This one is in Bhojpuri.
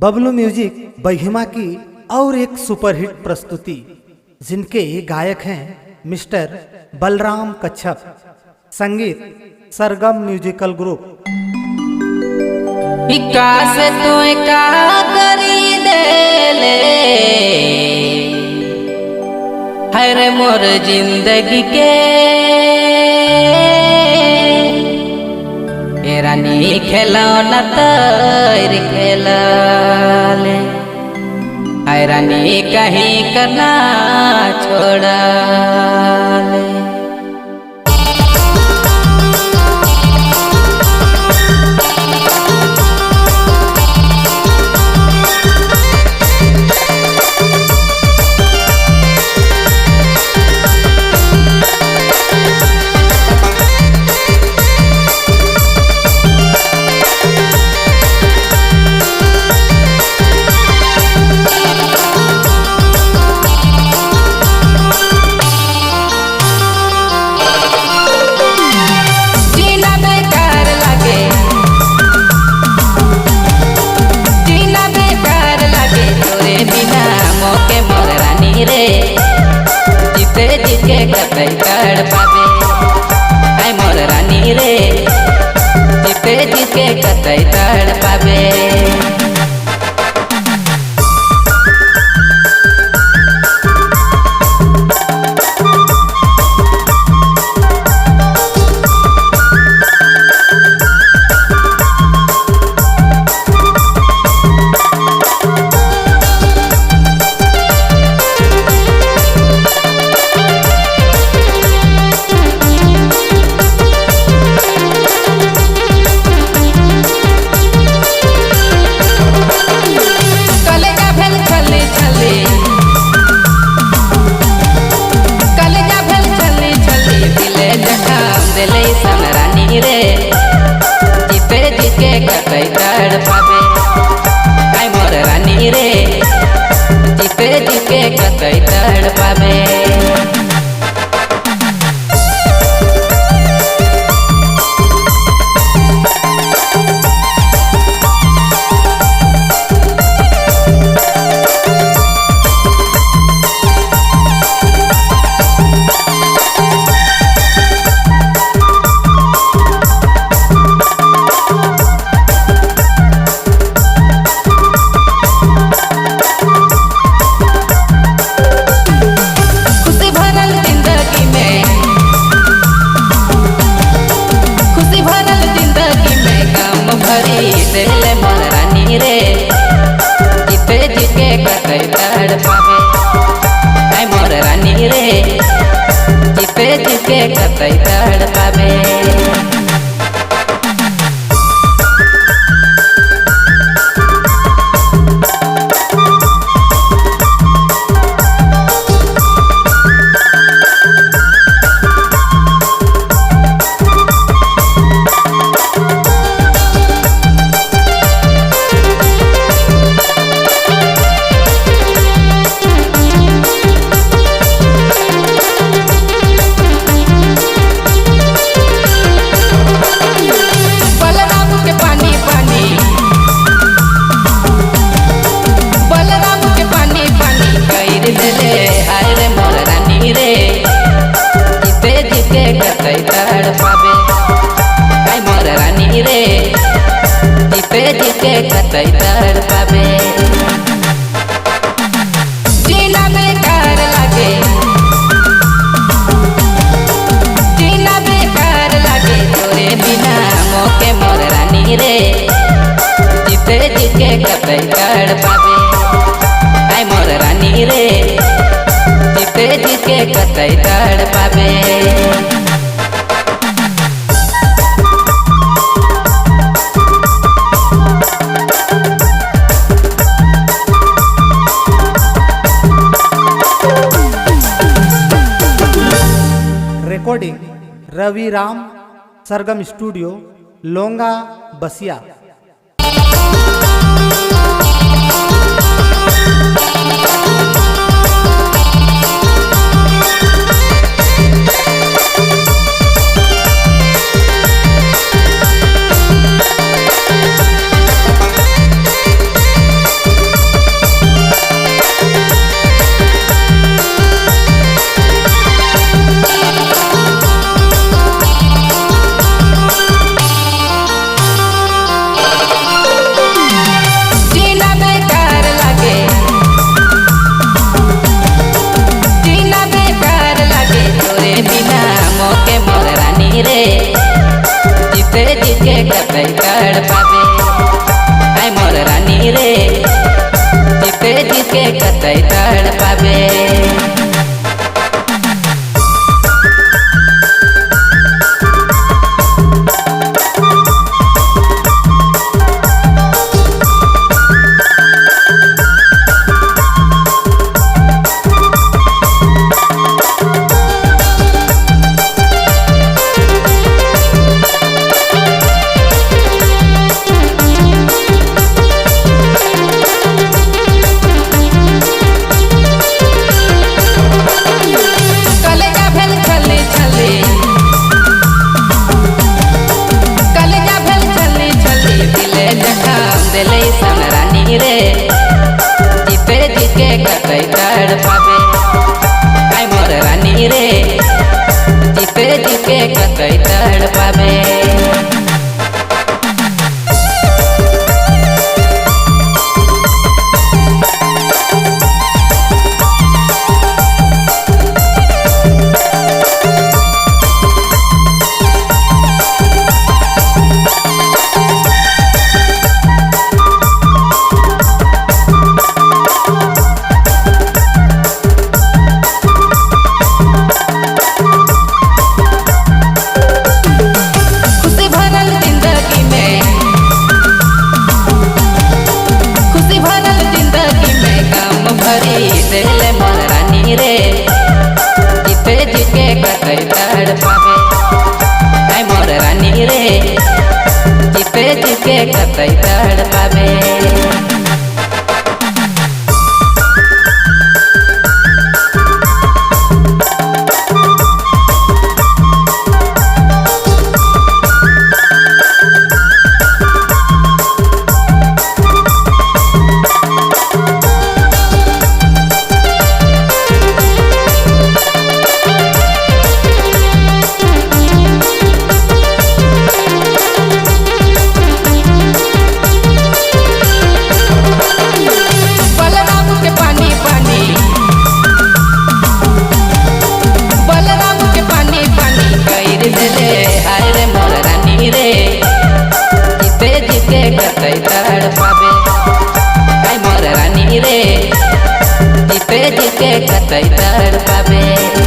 बबलू म्यूजिक बहिमा की और एक सुपरहिट प्रस्तुति, जिनके गायक हैं मिस्टर बलराम कच्छप, संगीत सरगम म्यूजिकल ग्रुप। विकास तो का करी दे ले हर मोर जिंदगी के रानी खेलौना तैर खेला ले रानी कहीं करना छोड़ा ले। जीते जीके कतई कर पावे आई मोर रानी रे, जीते जीके कतई कर पावे। जीते जीके कतई कर पावे आई मोर रानी रे, जीते जीके कतई कर पावे। जीते जीके कतई कर पावे आई मोर रानी रे, जीते जीके कतई कर पावे। कतई कर पावे आई मोर रानी रे, जीते जीके कतई कर पावे। जीना बेकार लागे, जीना बेकार लागे तोरे बिना मोके मोर रानी रे, जीते जीके कतई कर पावे आई मोर रानी रे, जीते जीके कतई कर पावे। रिकॉर्डिंग रवि राम, सरगम स्टूडियो, लोंगा बसिया। जीते कतई तड़ पावे। जीते जीके कतई तड़ पावे आई मोर रानी रे, जीते जीके कतई तड़ पावे। दिले मोर रानी रे, जीते जीके कतई तड़ पावे आई मोर रानी रे, जीते जीके कतई तड़ पावे। जीते जीके कतई तड़ पावे आई मोर रानी रे, जीते जीके कतई तड़ पावे।